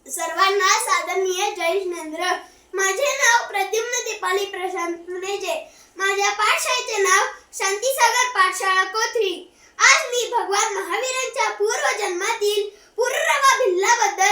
सर्वांना सादरणीय जय जिनेंद्र। माझे नाव प्रद्युम्न दीपाली प्रशांत पुणेजे। माझ्या पाठशाळेचे नाव शांतीसागर पाठशाळा कोथरी। आज मी भगवान महावीरांच्या पूर्वजन्मातील पुरुरवा भिल्लाबद्दल